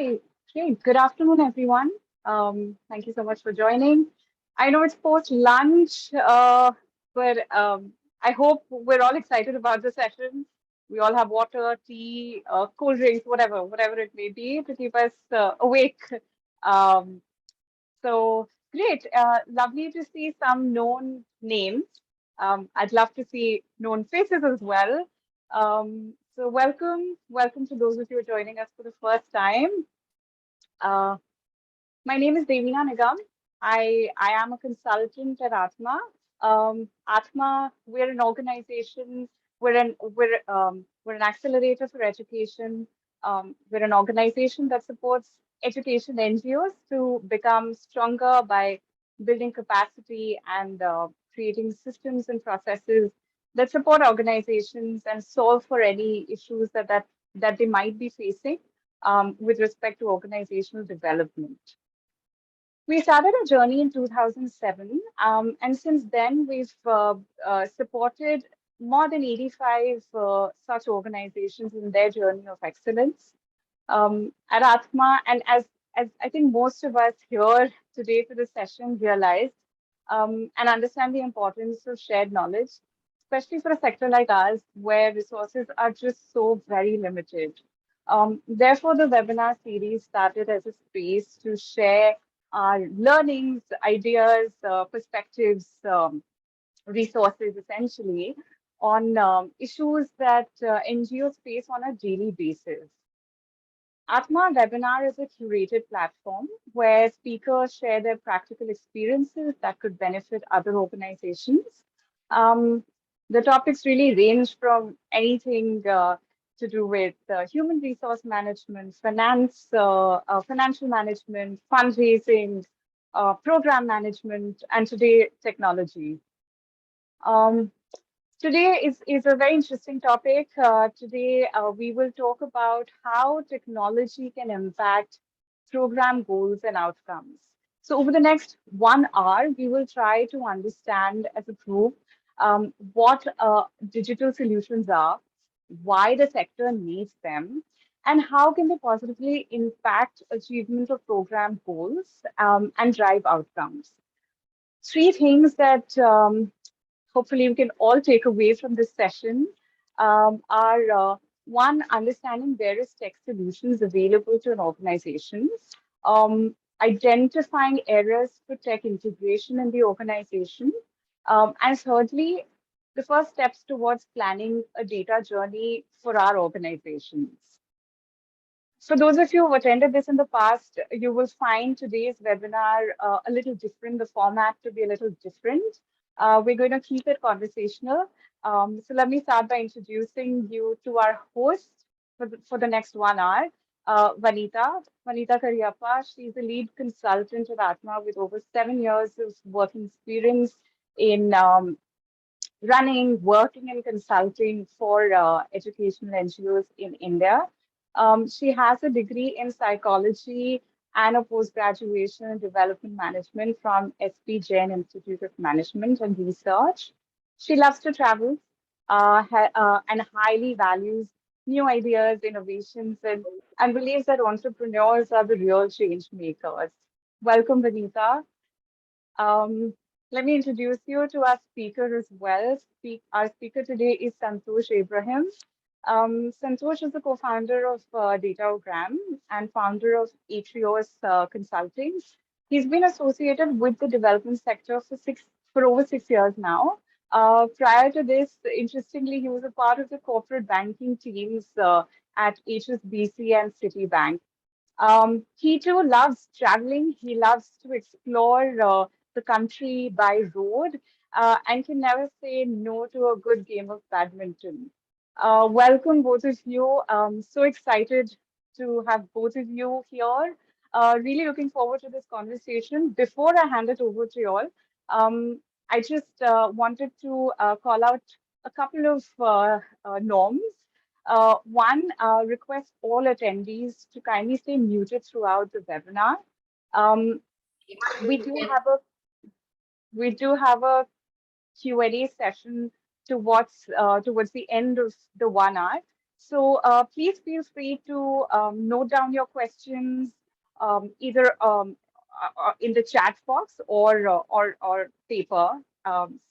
Hey, great. Good afternoon, everyone. Thank you so much for joining. I know it's post-lunch, but I hope we're all excited about the session. We all have water, tea, cold drinks, whatever it may be to keep us awake. Um, so great. Lovely to see some known names. I'd love to see known faces as well. So welcome to those of you joining us for the first time. Uh, my name is Devina Nigam. I am a consultant at Atma. Atma, we're an organization. We're an accelerator for education. We're an organization that supports education NGOs to become stronger by building capacity and creating systems and processes that support organizations and solve for any issues that they might be facing with respect to organizational development. We started a journey in 2007, and since then we've supported more than 85 such organizations in their journey of excellence. At Atma, and as I think most of us here today for this session realized and understand the importance of shared knowledge, especially for a sector like ours where resources are just so very limited. Therefore, the webinar series started as a space to share our learnings, ideas, perspectives, resources essentially on issues that NGOs face on a daily basis. Atma Webinar is a curated platform where speakers share their practical experiences that could benefit other organizations. Um, the topics really range from anything to do with human resource management, financial management, fundraising, program management, and today technology. Um, Today is a very interesting topic. Today, we will talk about how technology can impact program goals and outcomes. So over the next 1 hour, we will try to understand as a group what digital solutions are, why the sector needs them, and how can they positively impact achievement of program goals and drive outcomes. Three things that hopefully we can all take away from this session are one, understanding various tech solutions available to an organization, identifying areas for tech integration in the organization, and thirdly, the first steps towards planning a data journey for our organizations. For those of you who attended this in the past, you will find today's webinar a little different, the format to be a little different. We're going to keep it conversational. So let me start by introducing you to our host for the next 1 hour, Vanita Kariappa. She's a lead consultant at Atma with over 7 years of working experience in running, working and consulting for educational NGOs in India. She has a degree in psychology and a post-graduation in development management from SP Jain Institute of Management and Research. She loves to travel and highly values new ideas, innovations, and believes that entrepreneurs are the real change makers. Welcome, Vanita. Um, Let me introduce you to our speaker as well. Our speaker today is Santosh Ibrahim. Santosh is the co-founder of Datagram and founder of Atrios Consulting. He's been associated with the development sector for over 6 years now. Prior to this, interestingly, he was a part of the corporate banking teams at HSBC and Citibank. He too loves traveling. He loves to explore the country by road and can never say no to a good game of badminton. Welcome, both of you. So excited to have both of you here. Really looking forward to this conversation. Before I hand it over to you all, I just wanted to call out a couple of norms. One, request all attendees to kindly stay muted throughout the webinar. Um, we do have a we do have a Q&A session towards the end of the 1 hour. So please feel free to note down your questions either in the chat box or paper.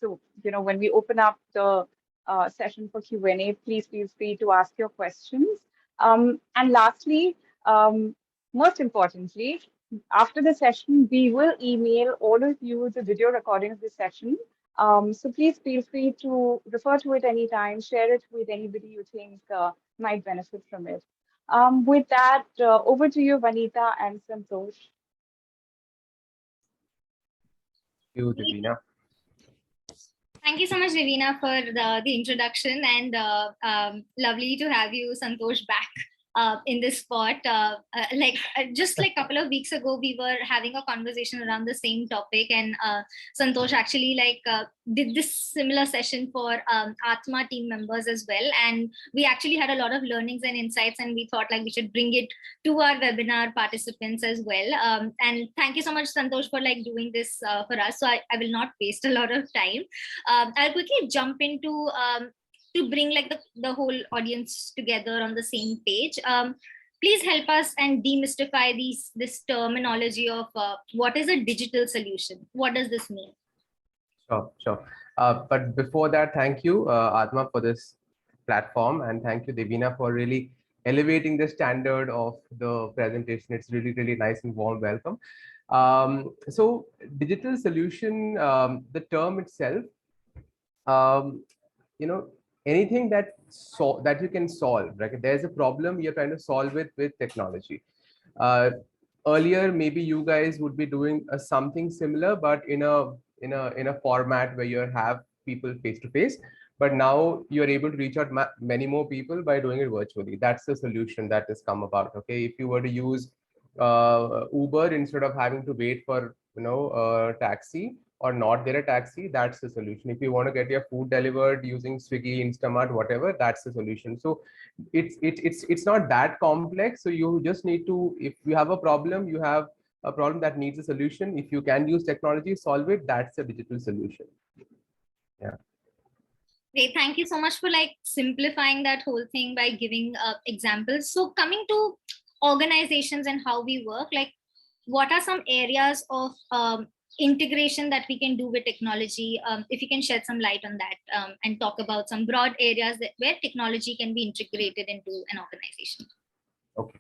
So when we open up the session for Q&A, please feel free to ask your questions. And lastly, um, most importantly, after the session, we will email all of you the video recording of the session. So please feel free to refer to it anytime, share it with anybody you think might benefit from it. With that, over to you, Vanita and Santosh. You, Divina. Thank you so much, Ravina, for the introduction, and lovely to have you, Santosh, back in this spot. Just like a couple of weeks ago, we were having a conversation around the same topic, and Santosh actually did this similar session for Atma team members as well. And we actually had a lot of learnings and insights, and we thought we should bring it to our webinar participants as well. And thank you so much, Santosh, for doing this for us. So I will not waste a lot of time. I'll quickly jump into to bring the whole audience together on the same page. Please help us and demystify this terminology of what is a digital solution. What does this mean? Sure. But before that, thank you, Atma, for this platform, and thank you, Devina, for really elevating the standard of the presentation. It's really, really nice and warm welcome. So digital solution, the term itself, anything that you can solve, right? There's a problem you're trying to solve it with technology. Earlier, maybe you guys would be doing something similar, but in a format where you have people face to face. But now you're able to reach out many more people by doing it virtually. That's the solution that has come about. Okay, if you were to use Uber instead of having to wait for a taxi, or not get a taxi, that's the solution. If you want to get your food delivered using Swiggy, Instamart, whatever, that's the solution. So it's not that complex. So you just need to, if you have a problem, you have a problem that needs a solution. If you can use technology, solve it, that's a digital solution. Yeah. Great. Thank you so much for simplifying that whole thing by giving examples. So coming to organizations and how we work, what are some areas of integration that we can do with technology? If you can shed some light on that and talk about some broad areas where technology can be integrated into an organization. Okay.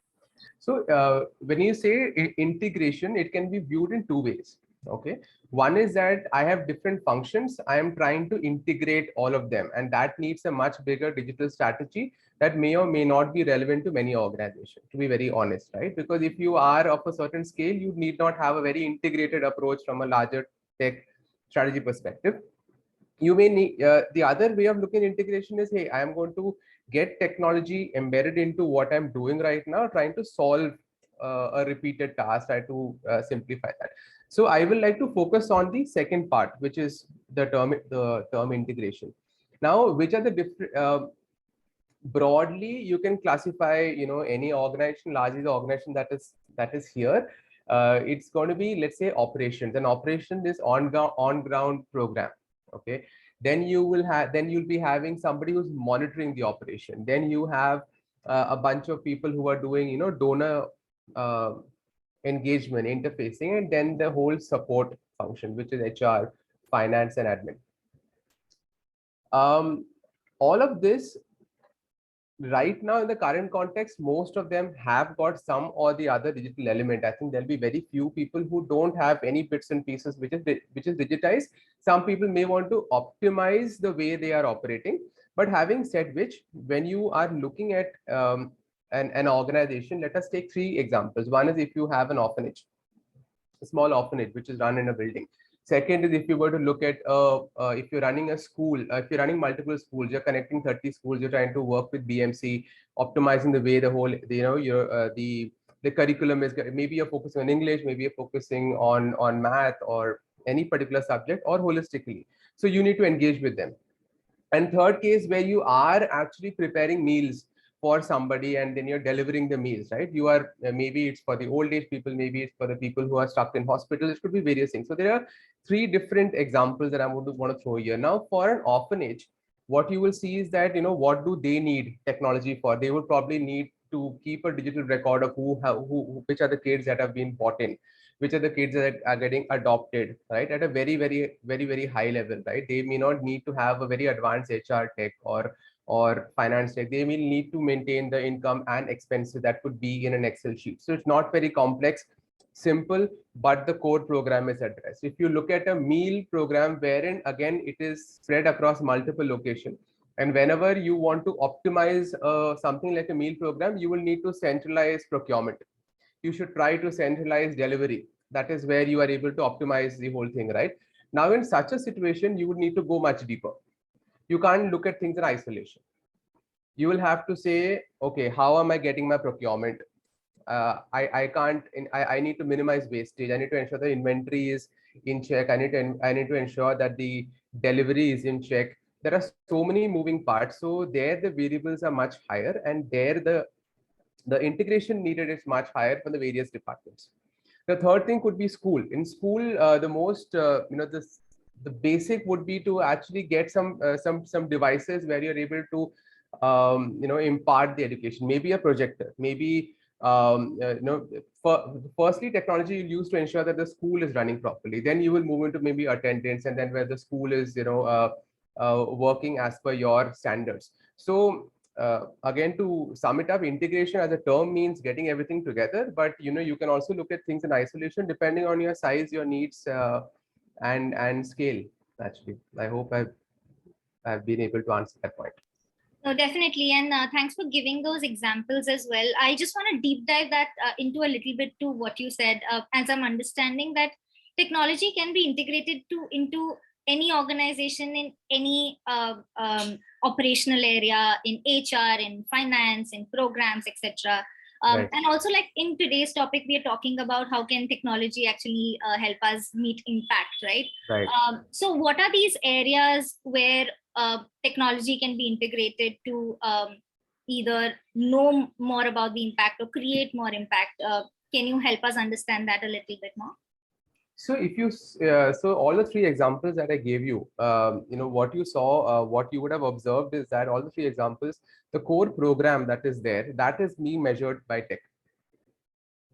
So when you say integration, it can be viewed in two ways. Okay. One is that I have different functions. I am trying to integrate all of them, and that needs a much bigger digital strategy that may or may not be relevant to many organizations, to be very honest, right? Because if you are of a certain scale, you need not have a very integrated approach from a larger tech strategy perspective. You may need the other way of looking at integration is, hey, I am going to get technology embedded into what I'm doing right now, trying to solve a repeated task, try to simplify that. So I will like to focus on the second part, which is the term integration. Now, which are the different broadly you can classify any organization, largely the organization that is here. It's going to be, let's say, operations. And operation is on ground program. Okay, then you'll be having somebody who's monitoring the operation. Then you have a bunch of people who are doing donor engagement, interfacing, and then the whole support function, which is HR, finance, and admin. All of this right now in the current context, most of them have got some or the other digital element. I think there'll be very few people who don't have any bits and pieces which is digitized. Some people may want to optimize the way they are operating. But having said which, when you are looking at an organization, let us take three examples. One is if you have an orphanage, a small orphanage which is run in a building. Second is if you were to look at if you're running a school, if you're running multiple schools, you're connecting 30 schools, you're trying to work with BMC, optimizing the way the whole, the curriculum is. Maybe you're focusing on English, maybe you're focusing on math or any particular subject, or holistically. So you need to engage with them. And third case, where you are actually preparing meals for somebody and then you're delivering the meals, right? You are maybe it's for the old age people, maybe it's for the people who are stuck in hospitals. It could be various things. So there are three different examples that I want to throw here. Now, for an orphanage, what you will see is that, what do they need technology for? They would probably need to keep a digital record of which are the kids that have been bought in, which are the kids that are getting adopted, right? At a very, very, very, very high level, right? They may not need to have a very advanced HR tech or finance tech. They will need to maintain the income and expenses that could be in an Excel sheet. So it's not very complex, simple, but the core program is addressed. If you look at a meal program, wherein again it is spread across multiple locations, and whenever you want to optimize something like a meal program, you will need to centralize procurement. You should try to centralize delivery. That is where you are able to optimize the whole thing, right? Now, in such a situation, you would need to go much deeper. You can't look at things in isolation. You will have to say, okay, how am I getting my procurement? I need to minimize wastage. I need to ensure the inventory is in check. I need to ensure that the delivery is in check. There are so many moving parts. So there the variables are much higher, and there the integration needed is much higher for the various departments. The third thing could be school. In school, the most the basic would be to actually get some devices where you're able to impart the education. Maybe a projector, maybe firstly technology you'll use to ensure that the school is running properly. Then you will move into maybe attendance, and then where the school is working as per your standards. So again, to sum it up, integration as a term means getting everything together, but you can also look at things in isolation depending on your size, your needs, and scale. Actually, I hope I've been able to answer that point. No, definitely. And thanks for giving those examples as well. I just want to deep dive that into a little bit to what you said, as I'm understanding that technology can be integrated into any organization in any operational area, in HR, in finance, in programs, etc. Right. And also, like in today's topic, we are talking about how can technology actually help us meet impact, right? Right. So what are these areas where technology can be integrated to either know more about the impact or create more impact? Can you help us understand that a little bit more? So if you so all the three examples that I gave you, what you saw, what you would have observed is that all the three examples, the core program that is there, that is being measured by tech.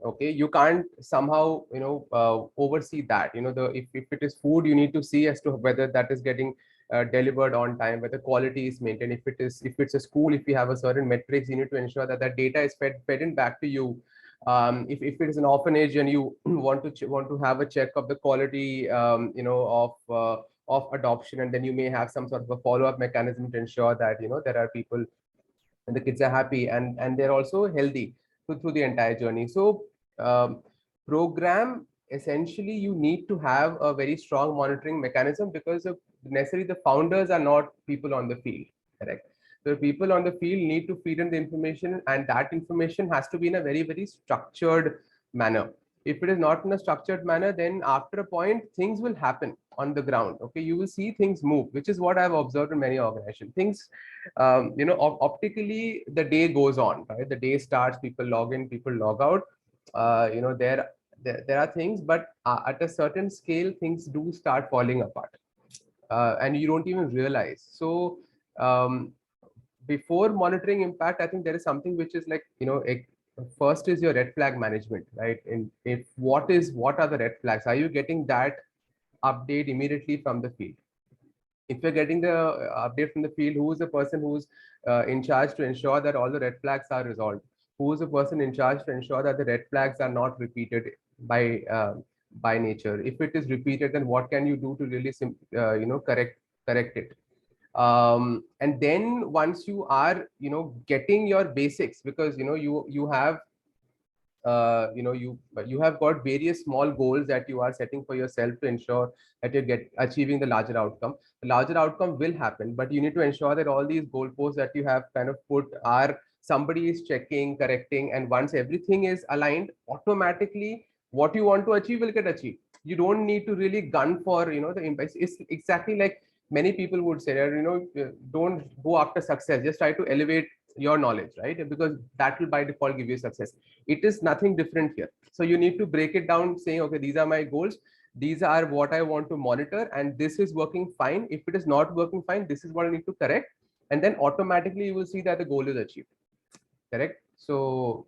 Okay, you can't somehow oversee that. If it is food, you need to see as to whether that is getting delivered on time, whether quality is maintained. If it's a school, if you have a certain metrics, you need to ensure that that data is fed in back to you. If it is an orphanage and you want to have a check of the quality of adoption, and then you may have some sort of a follow-up mechanism to ensure that there are people and the kids are happy and they're also healthy through the entire journey. So program, essentially you need to have a very strong monitoring mechanism, because necessarily the founders are not people on the field, correct? The people on the field need to feed in the information, and that information has to be in a very, very structured manner. If it is not in a structured manner, then after a point things will happen on the ground. Okay, you will see things move, which is what I've observed in many organizations. Things optically the day goes on, right? The day starts, people log in, people log out. There are things, but at a certain scale things do start falling apart, and you don't even realize. So before monitoring impact, I think there is something which is like, first is your red flag management, right? And what are the red flags? Are you getting that update immediately from the field? If you're getting the update from the field, who is the person who's in charge to ensure that all the red flags are resolved? Who is the person in charge to ensure that the red flags are not repeated by nature? If it is repeated, then what can you do to really correct it? And then once you are getting your basics, because you have you have got various small goals that you are setting for yourself to ensure that you get achieving the larger outcome. The larger outcome will happen, but you need to ensure that all these goalposts that you have kind of put are, somebody is checking, correcting, and once everything is aligned, automatically what you want to achieve will get achieved. You don't need to really gun for the impacts. It's exactly like many people would say that don't go after success, just try to elevate your knowledge, right? Because that will by default give you success. It is nothing different here. So you need to break it down, saying, okay, these are my goals. These are what I want to monitor, and this is working fine. If it is not working fine, this is what I need to correct. And then automatically you will see that the goal is achieved. Correct. So,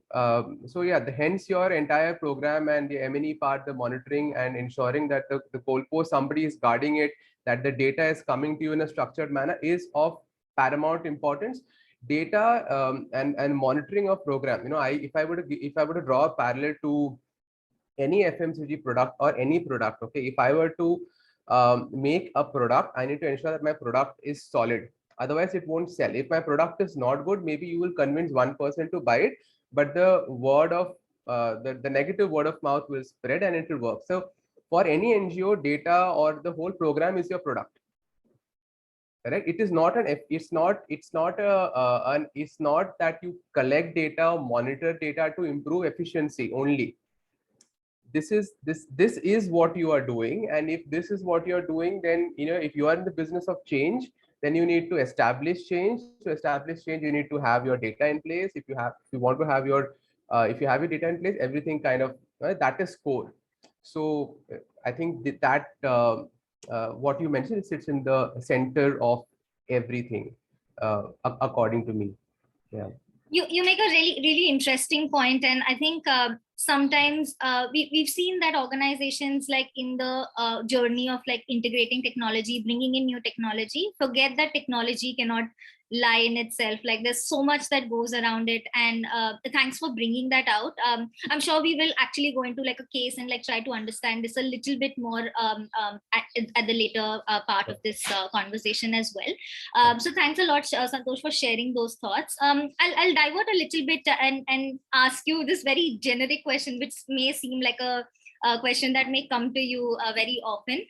so yeah, hence your entire program and the M&E part, the monitoring and ensuring that the goalpost, somebody is guarding it, that the data is coming to you in a structured manner is of paramount importance. Data and monitoring of program. You know, if I were to draw a parallel to any FMCG product or any product, okay, if I were to make a product, I need to ensure that my product is solid. Otherwise, it won't sell. If my product is not good, maybe you will convince one person to buy it, but the word of the negative word of mouth will spread and it will work. So for any NGO, data or the whole program is your product. Correct. It is not it's not that you collect data or monitor data to improve efficiency only. This is what you are doing, and if this is what you're doing, then if you are in the business of change, then you need to establish change. To establish change, you need to have your data in place. If you want to have your if you have your data in place, everything kind of that is core. So I think that what you mentioned sits in the center of everything, according to me. Yeah. You make a really interesting point, and I think sometimes we've seen that organizations, like in the journey of like integrating technology, bringing in new technology, forget that technology cannot lie in itself. Like there's so much that goes around it, and thanks for bringing that out. I'm sure we will actually go into like a case and like try to understand this a little bit more at the later part of this conversation as well. So thanks a lot, Santosh, for sharing those thoughts. I'll divert a little bit and ask you this very generic question, which may seem like a question that may come to you very often.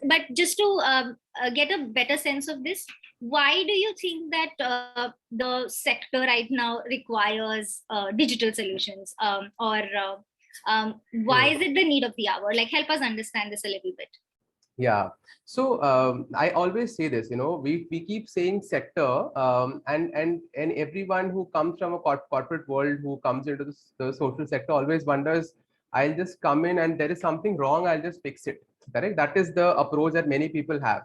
But just to get a better sense of this, why do you think that the sector right now requires digital solutions, or why is it the need of the hour? Like, help us understand this a little bit. Yeah. So I always say this, we keep saying sector, and everyone who comes from a corporate world, who comes into the social sector, always wonders, I'll just come in and there is something wrong, I'll just fix it. Correct. That is the approach that many people have.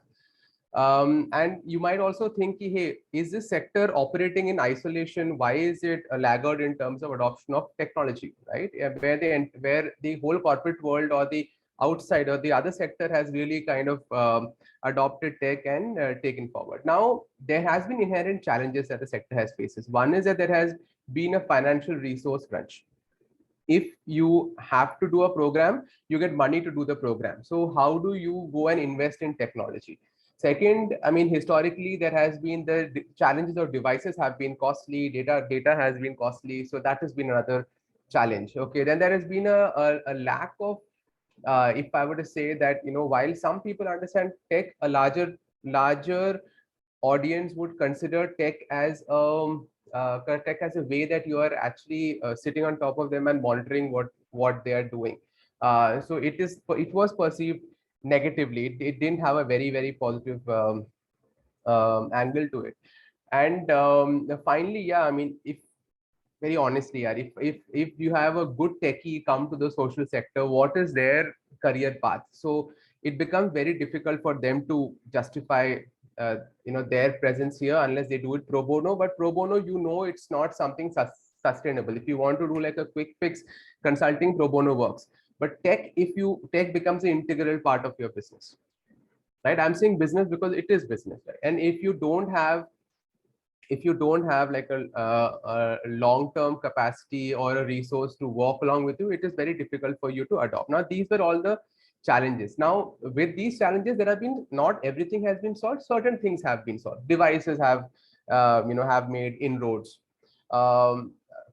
And you might also think, hey, is this sector operating in isolation? Why is it a laggard in terms of adoption of technology, right? Where the whole corporate world or the outside or the other sector has really kind of adopted tech and taken forward. Now, there has been inherent challenges that the sector has faces. One is that there has been a financial resource crunch. If you have to do a program, you get money to do the program. So how do you go and invest in technology? Second, I mean, historically, there has been the challenges of devices have been costly, data has been costly. So that has been another challenge. Okay, then there has been a lack of, if I were to say that, while some people understand tech, a larger audience would consider tech as a way that you are actually sitting on top of them and monitoring what they are doing. So it was perceived negatively. It didn't have a very positive angle to it. And finally, yeah, I mean, if very honestly, yaar, if you have a good techie come to the social sector, what is their career path? So it becomes very difficult for them to justify their presence here unless they do it pro bono. But pro bono, it's not something sustainable. If you want to do like a quick fix consulting, pro bono works. But tech becomes an integral part of your business, right? I'm saying business because it is business, right? And if you don't have like a long-term capacity or a resource to walk along with you, it is very difficult for you to adopt. Now, these were all the challenges. Now, with these challenges, not everything has been solved. Certain things have been solved. Devices have made inroads.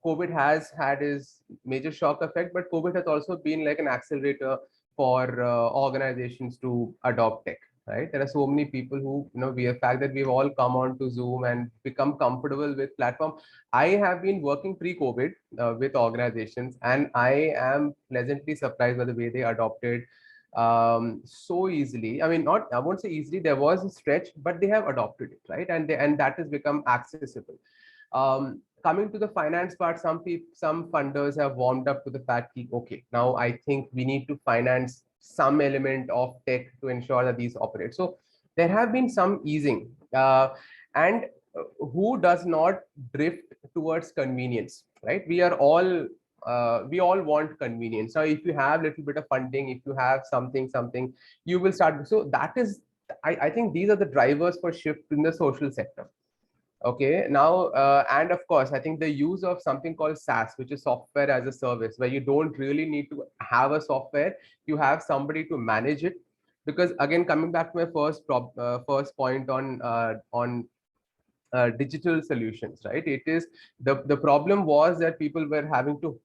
COVID has had its major shock effect, but COVID has also been like an accelerator for organizations to adopt tech. Right, there are so many people who we have fact that we've all come on to Zoom and become comfortable with platform. I have been working pre-COVID with organizations, and I am pleasantly surprised by the way they adopted so easily. I mean, I won't say easily, there was a stretch, but they have adopted it, right? And that has become accessible. Coming to the finance part, some funders have warmed up to the fact that, okay, now I think we need to finance some element of tech to ensure that these operate. So there have been some easing, and who does not drift towards convenience, right? We all want convenience. Now, if you have a little bit of funding, if you have something, you will start. So that is, I think these are the drivers for shift in the social sector. Okay, now, and of course, I think the use of something called SaaS, which is software as a service, where you don't really need to have a software, you have somebody to manage it. Because again, coming back to my first point on digital solutions, right? It is the problem was that people were having to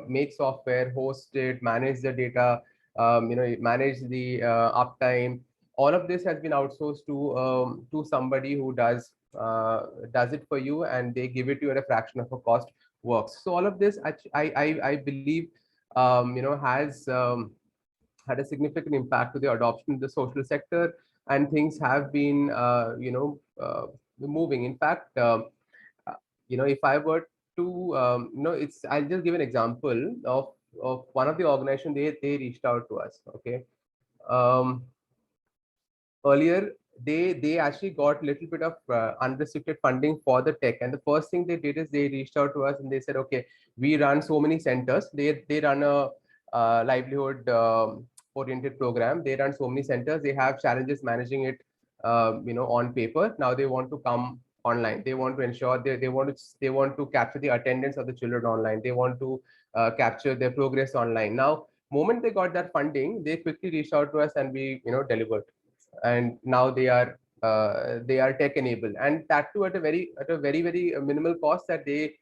make software, host it, manage the data, manage the uptime. All of this has been outsourced to somebody who does it for you, and they give it to you at a fraction of a cost. Works. So all of this, I believe, has had a significant impact to the adoption in the social sector, and things have been moving. In fact, if I were to it's I'll just give an example of one of the organizations. They reached out to us. Okay. um, Earlier, they actually got a little bit of unrestricted funding for the tech, and the first thing they did is they reached out to us and they said, okay, we run so many centers. They run a livelihood oriented program. They run so many centers. They have challenges managing it on paper. Now they want to come online. They want to ensure they want to capture the attendance of the children online. They want to capture their progress online. Now, moment they got that funding, they quickly reached out to us, and we delivered. And now they are tech enabled, and that too at a very minimal cost that they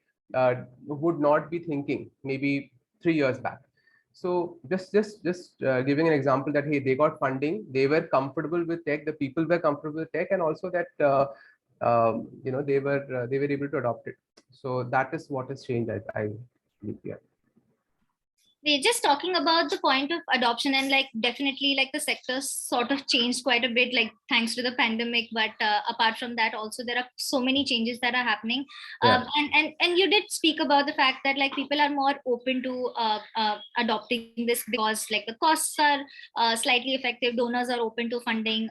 would not be thinking maybe 3 years back. So just giving an example that, hey, they got funding, they were comfortable with tech, the people were comfortable with tech, and also that they were able to adopt it. So that is what has changed. I believe, yeah. We're just talking about the point of adoption, and like definitely like the sector sort of changed quite a bit, like thanks to the pandemic. But apart from that, also there are so many changes that are happening. Yeah. And you did speak about the fact that like people are more open to adopting this because like the costs are slightly effective. Donors are open to funding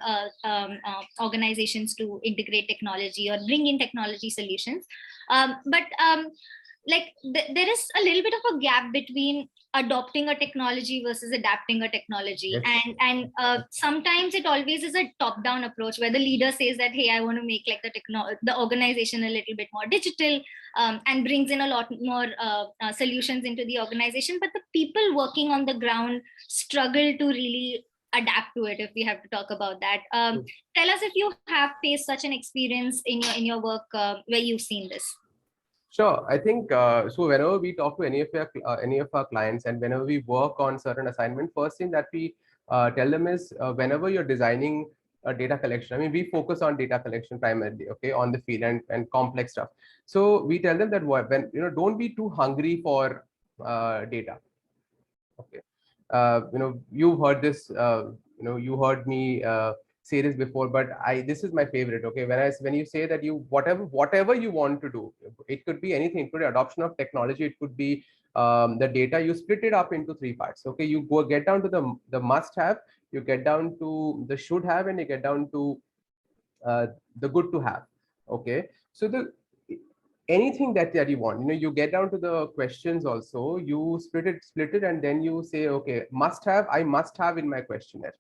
organizations to integrate technology or bring in technology solutions. But like there is a little bit of a gap between adopting a technology versus adapting a technology. Yes. And sometimes it always is a top down approach where the leader says that, hey, I want to make like the organization a little bit more digital, and brings in a lot more solutions into the organization, but the people working on the ground struggle to really adapt to it, if we have to talk about that. Tell us if you have faced such an experience in your work where you've seen this. Sure. I think so. Whenever we talk to any of our clients, and whenever we work on certain assignment, first thing that we tell them is, whenever you're designing a data collection, I mean, we focus on data collection primarily, okay, on the field, and complex stuff. So we tell them that when don't be too hungry for data. Okay. You've heard this. You heard me say this before, but this is my favorite. Okay, when you say that you whatever you want to do, it could be anything. It could be adoption of technology. It could be the data. You split it up into three parts. Okay, you get down to the must have, you get down to the should have, and you get down to the good to have. Okay, so anything that you want, you get down to the questions also, you split it, and then you say, okay, must have, I must have in my questionnaire.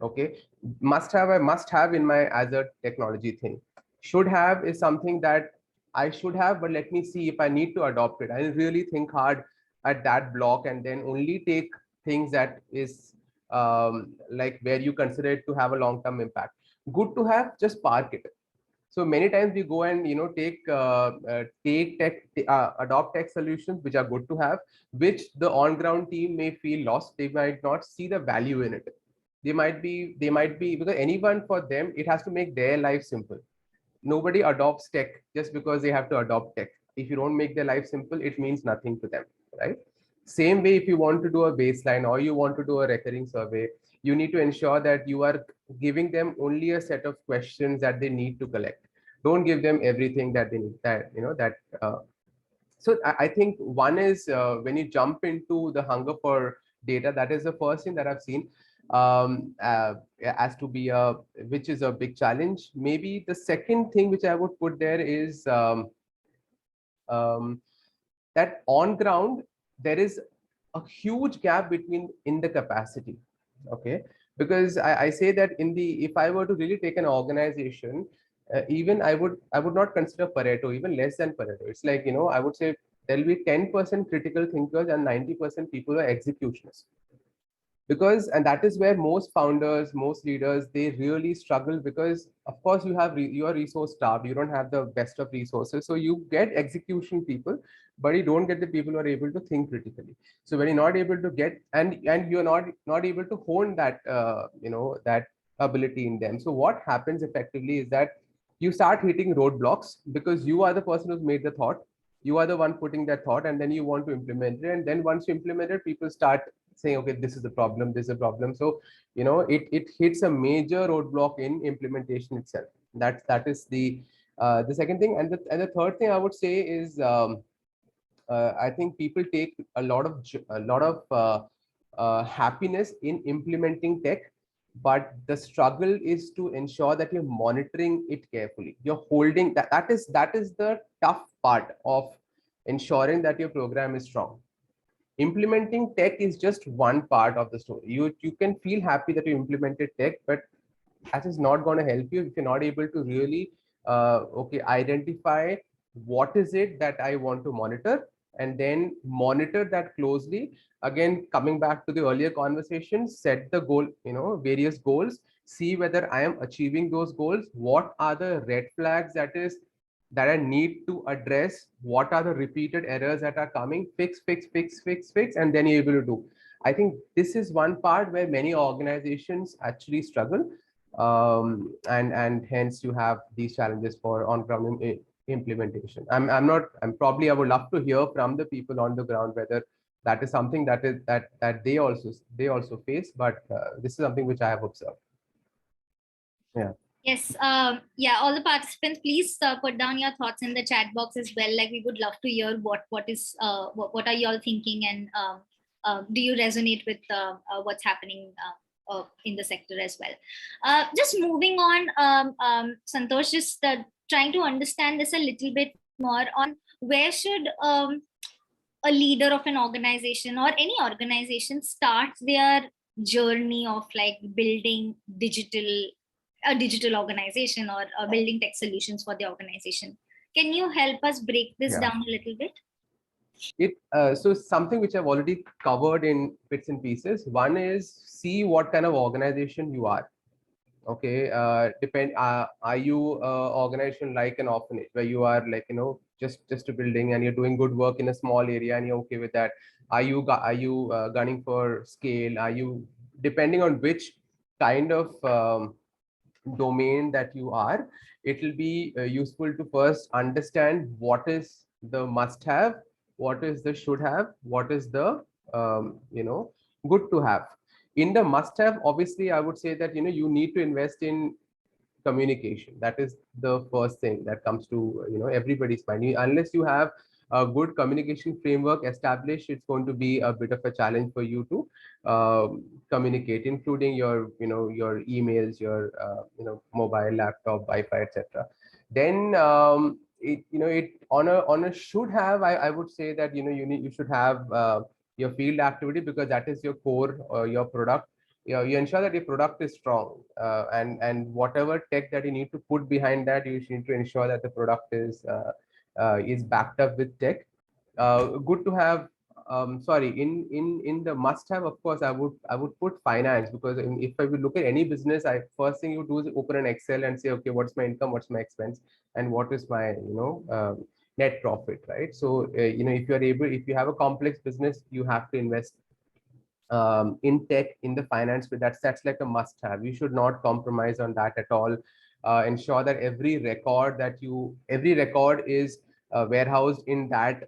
Okay, must have, I must have in my as a technology thing. Should have is something that I should have, but let me see if I need to adopt it. I really think hard at that block, and then only take things that is like where you consider it to have a long-term impact. Good to have, just park it. So many times we go and take tech, adopt tech solutions which are good to have, which the on-ground team may feel lost. They might not see the value in it. They might be because anyone, for them, it has to make their life simple. Nobody adopts tech just because they have to adopt tech. If you don't make their life simple, it means nothing to them, right? Same way, if you want to do a baseline or you want to do a recurring survey, you need to ensure that you are giving them only a set of questions that they need to collect. Don't give them everything that they need. So I think one is when you jump into the hunger for data. That is the first thing that I've seen as to be which is a big challenge. Maybe the second thing which I would put there is um, that on ground there is a huge gap between in the capacity. Okay, because I say that in the, if I were to really take an organization, even I would not consider Pareto, even less than Pareto. It's like, I would say there'll be 10% critical thinkers and 90% people are executionists. Because, and that is where most founders, most leaders, they really struggle, because of course you have you are resource starved, you don't have the best of resources, so you get execution people, but you don't get the people who are able to think critically. So when you're not able to get, and you're not able to hone that that ability in them, so what happens effectively is that you start hitting roadblocks, because you are the person who's made the thought, you are the one putting that thought, and then you want to implement it, and then once you implement it, people start saying, okay, this is the problem, this is a problem. So it hits a major roadblock in implementation itself. That is the second thing. And the third thing I would say is, I think people take a lot of happiness in implementing tech, but the struggle is to ensure that you're monitoring it carefully, you're holding that is the tough part of ensuring that your program is strong. Implementing tech is just one part of the story. You can feel happy that you implemented tech, but that is not going to help you if you're not able to really okay, identify what is it that I want to monitor, and then monitor that closely. Again, coming back to the earlier conversation, set the goal, various goals, see whether I am achieving those goals, what are the red flags that I need to address, what are the repeated errors that are coming, fix, and then you're able to do. I think this is one part where many organizations actually struggle, and hence you have these challenges for on-ground implementation. I'm probably, I would love to hear from the people on the ground whether that is something that they also face, but this is something which I have observed. Yeah. Yes. Yeah. All the participants, please put down your thoughts in the chat box as well. Like, we would love to hear what are you all thinking, and do you resonate with what's happening in the sector as well. Just moving on, Santosh, just trying to understand this a little bit more on where should a leader of an organization or any organization starts their journey of like building a digital organization, or building tech solutions for the organization. Can you help us break this down a little bit? So something which I've already covered in bits and pieces. One is, see what kind of organization you are. Okay, are you organization like an orphanage, where you are like, just a building and you're doing good work in a small area and you're okay with that? Are you gunning for scale? Are you, depending on which kind of domain that you are, it will be useful to first understand what is the must have, what is the should have, what is the good to have. In the must have, obviously I would say that you need to invest in communication. That is the first thing that comes to everybody's mind. Unless you have a good communication framework established, it's going to be a bit of a challenge for you to communicate, including your emails, your mobile, laptop, Wi-Fi, etc. Then it on a should have, I would say that you should have your field activity, because that is your core, your product. You ensure that your product is strong, and whatever tech that you need to put behind that, you need to ensure that the product is backed up with tech. Good to have. Sorry, in the must have, of course, I would put finance, because if I would look at any business, I first thing you do is open an Excel and say, okay, what's my income, what's my expense, and what is my net profit, right? So if you have a complex business, you have to invest in tech, in the finance. But that's like a must have. You should not compromise on that at all. Ensure that every record is warehoused in that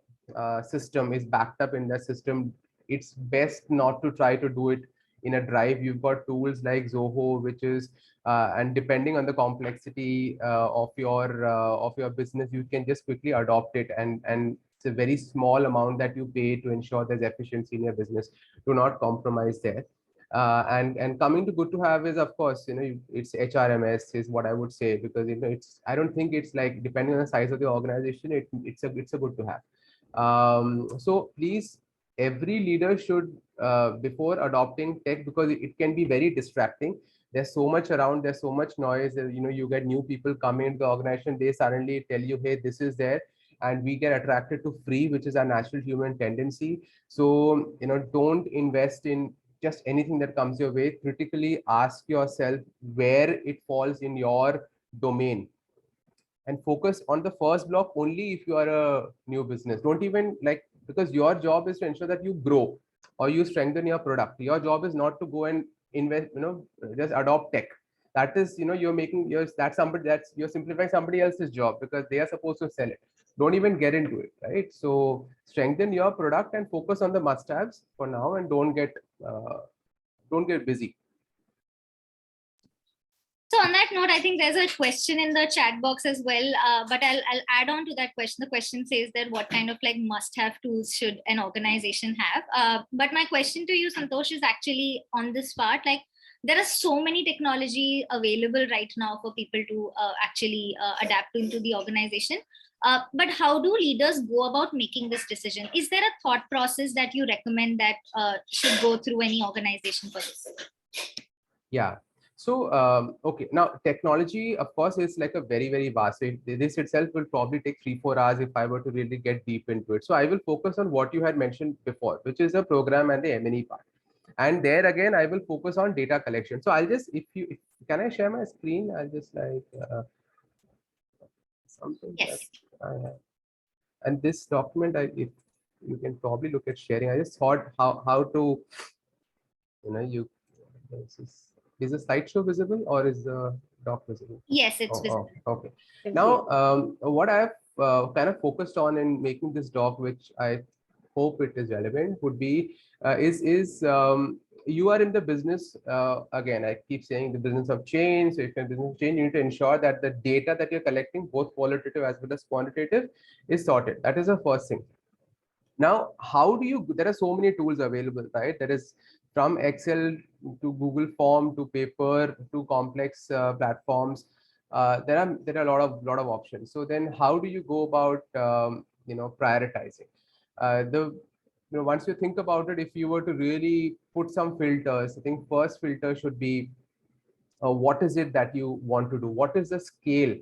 system, is backed up in the system. It's best not to try to do it in a drive. You've got tools like Zoho, which is and depending on the complexity of your business, you can just quickly adopt it and it's a very small amount that you pay to ensure there's efficiency in your business. Do not compromise there. And coming to good to have is, of course, it's HRMS is what I would say, because it's, I don't think it's like, depending on the size of the organization, it's a good to have. So please, every leader should, before adopting tech, because it can be very distracting. There's so much around, there's so much noise. You get new people coming into the organization, they suddenly tell you, hey, this is there, and we get attracted to free, which is our natural human tendency. So don't invest in just anything that comes your way. Critically ask yourself where it falls in your domain, and focus on the first block only if you are a new business. Don't even like, because your job is to ensure that you grow or you strengthen your product. Your job is not to go and invest, just adopt tech. That is, you're making yours, that's you're simplifying somebody else's job, because they are supposed to sell it. Don't even get into it, right? So strengthen your product and focus on the must-haves for now, and don't get busy. So on that note, I think there's a question in the chat box as well, but I'll add on to that question. The question says that what kind of like must-have tools should an organization have? But my question to you, Santosh, is actually on this part. Like, there are so many technology available right now for people to actually adapt into the organization. But how do leaders go about making this decision? Is there a thought process that you recommend that should go through any organization for this? Yeah. So, okay, now technology, of course, is like a very, very vast. So this itself will probably take 3-4 hours if I were to really get deep into it. So I will focus on what you had mentioned before, which is the program and the M&E part. And there again, I will focus on data collection. So I'll just, can I share my screen? I'll just like something. Yes. That I have. And this document, if you can probably look at sharing. I just thought how to, is the slideshow visible or is the doc visible? Yes, it's visible. Okay. Now, what I've kind of focused on in making this doc, which I hope it is relevant, would be you are in the business, again, I keep saying the business of change. So if you're in business of change, you need to ensure that the data that you're collecting, both qualitative as well as quantitative, is sorted. That is the first thing. Now, there are so many tools available, right? There is from Excel to Google Form to paper to complex platforms. There are a lot of options. So then how do you go about prioritizing? Once you think about it, if you were to really put some filters, I think first filter should be what is it that you want to do? What is the scale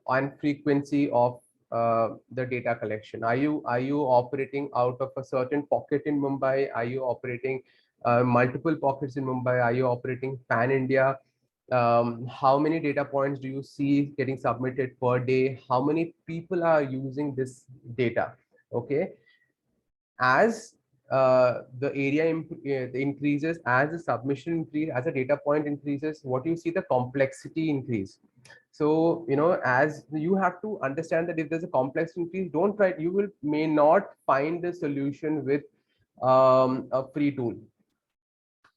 and frequency of the data collection? Are you operating out of a certain pocket in Mumbai? Are you operating multiple pockets in Mumbai? Are you operating pan India? How many data points do you see getting submitted per day? How many people are using this data? Okay, as the area increases, as the submission increase, as the data point increases, what you see, the complexity increase. So as you have to understand that if there's a complex increase, don't try, you may not find the solution with a free tool.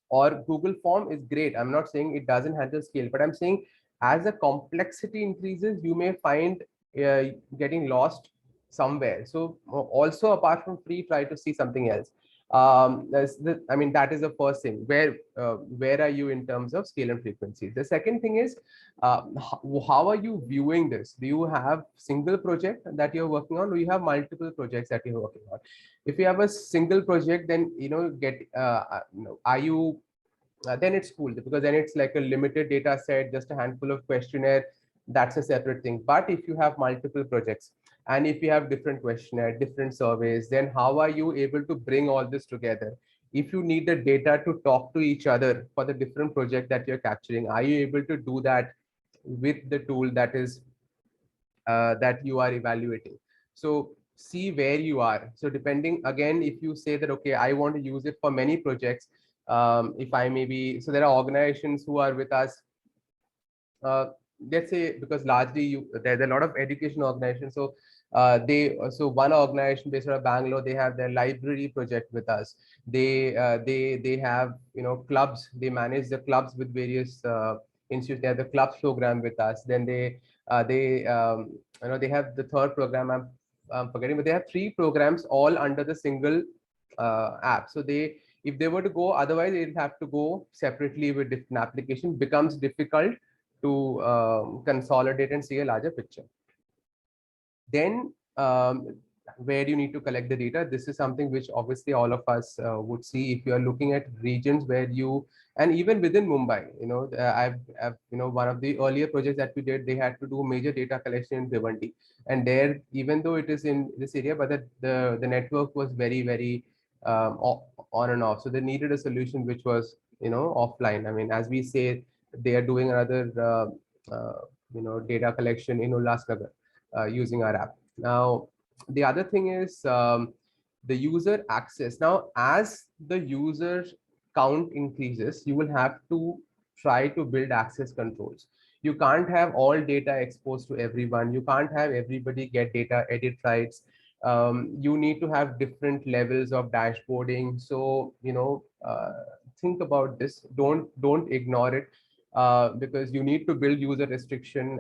Or Google Form is great, I'm not saying it doesn't handle scale, but I'm saying as the complexity increases, you may find getting lost somewhere. So also, apart from free, try to see something else. That is the first thing. Where are you in terms of scale and frequency? The second thing is, how are you viewing this? Do you have single project that you're working on, or you have multiple projects that you're working on? If you have a single project, then are you then it's cool, because then it's like a limited data set, just a handful of questionnaire. That's a separate thing. But if you have multiple projects, and if you have different questionnaire, different surveys, then how are you able to bring all this together? If you need the data to talk to each other for the different project that you're capturing, are you able to do that with the tool that is that you are evaluating? So see where you are. So depending, again, if you say that, okay, I want to use it for many projects, if I may be, so there are organizations who are with us, let's say, because largely there's a lot of education organizations. So so one organization based out of Bangalore, they have their library project with us. They have clubs. They manage the clubs with various institutes. They have the clubs program with us. Then they have the third program. I'm I'm forgetting, but they have 3 programs all under the single app. So if they were to go, otherwise they'd have to go separately with different applications. Becomes difficult to consolidate and see a larger picture. Then where you need to collect the data, this is something which obviously all of us would see if you are looking at regions where you, and even within Mumbai, I've one of the earlier projects that we did, they had to do major data collection in Bhiwandi, and there, even though it is in this area, but the network was very on and off, so they needed a solution which was offline. I mean, as we say, they are doing another data collection in Ulhasnagar using our app. Now, the other thing is the user access. Now, as the user count increases, you will have to try to build access controls. You can't have all data exposed to everyone. You can't have everybody get data edit rights. You need to have different levels of dashboarding. So, think about this. Don't ignore it. Because you need to build user restriction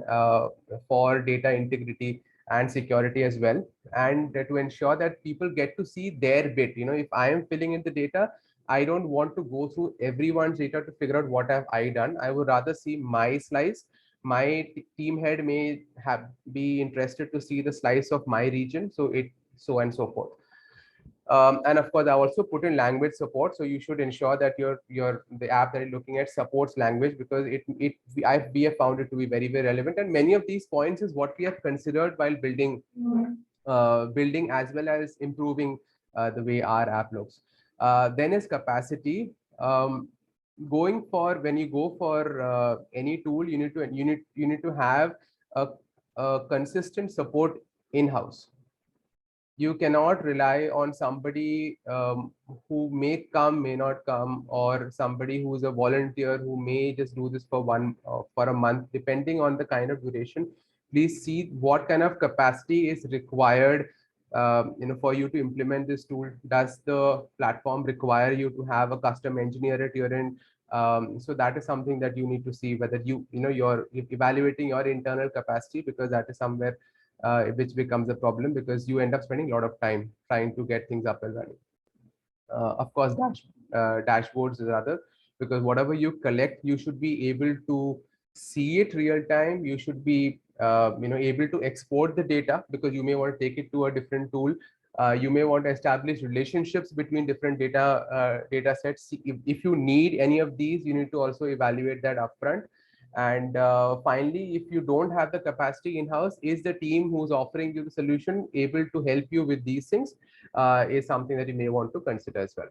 for data integrity and security as well, and to ensure that people get to see their bit. If I am filling in the data, I don't want to go through everyone's data to figure out what have I done. I would rather see my slice. My team head may be interested to see the slice of my region, so and so forth. And of course, I also put in language support. So you should ensure that the app that you're looking at supports language, because we have found it to be very relevant. And many of these points is what we have considered while building as well as improving the way our app looks. Then is capacity. When you go for any tool, you need to have a consistent support in-house. You cannot rely on somebody who may come, may not come, or somebody who is a volunteer who may just do this for a month, depending on the kind of duration. Please see what kind of capacity is required for you to implement this tool. Does the platform require you to have a custom engineer at your end? So that is something that you need to see, whether you're evaluating your internal capacity, because that is somewhere which becomes a problem, because you end up spending a lot of time trying to get things up and running. Of course, dashboards is other, because whatever you collect, you should be able to see it real time. You should be able to export the data, because you may want to take it to a different tool. You may want to establish relationships between different data sets. If you need any of these, you need to also evaluate that upfront. And finally, if you don't have the capacity in-house, is the team who's offering you the solution able to help you with these things? Is something that you may want to consider as well.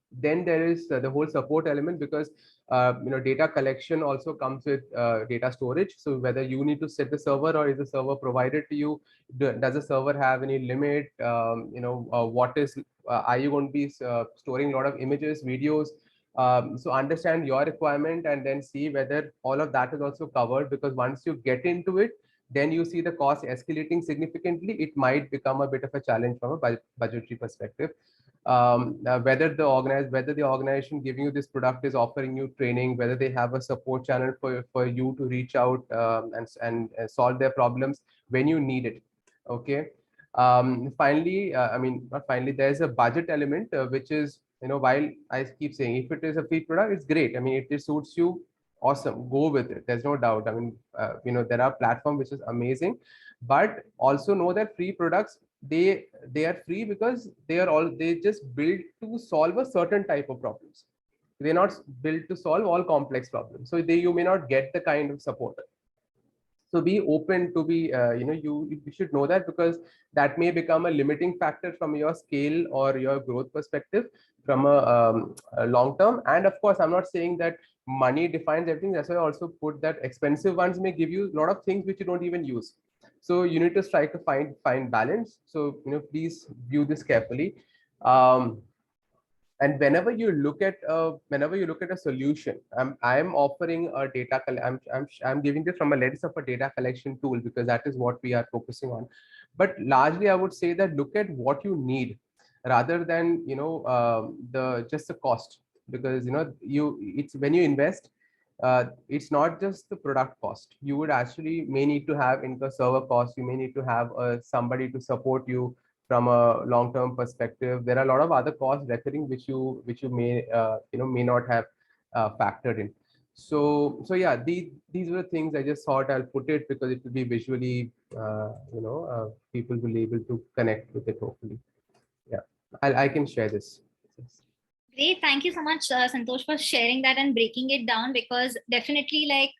Then there is the whole support element, because data collection also comes with data storage. So whether you need to set the server, or is the server provided to you? Does the server have any limit? What is are you going to be storing a lot of images, videos? So understand your requirement, and then see whether all of that is also covered, because once you get into it, then you see the cost escalating significantly. It might become a bit of a challenge from a budgetary perspective. Whether the organization giving you this product is offering you training, whether they have a support channel for you to reach out and solve their problems when you need it. Okay. Finally, not finally, there's a budget element, which is, while I keep saying, if it is a free product, it's great. I mean, if it suits you, awesome, go with it. There's no doubt. I mean, there are platforms which is amazing, but also know that free products, they are free because they just built to solve a certain type of problems. They're not built to solve all complex problems. So you may not get the kind of support. So be open to be, you should know that, because that may become a limiting factor from your scale or your growth perspective from a long term. And of course, I'm not saying that money defines everything. That's why I also put that expensive ones may give you a lot of things which you don't even use. So you need to strike a fine balance. So, please view this carefully. And whenever you look at a solution, I'm offering a data. I'm giving this from a lens of a data collection tool, because that is what we are focusing on. But largely, I would say that look at what you need rather than just the cost, because it's when you invest, it's not just the product cost. You would actually may need to have in the server cost. You may need to have somebody to support you from a long-term perspective. There are a lot of other costs recurring which you may may not have factored in. So yeah, these were things I just thought I'll put it because it will be visually people will be able to connect with it hopefully. Yeah, I can share this. Great. Thank you so much, Santosh, for sharing that and breaking it down, because definitely like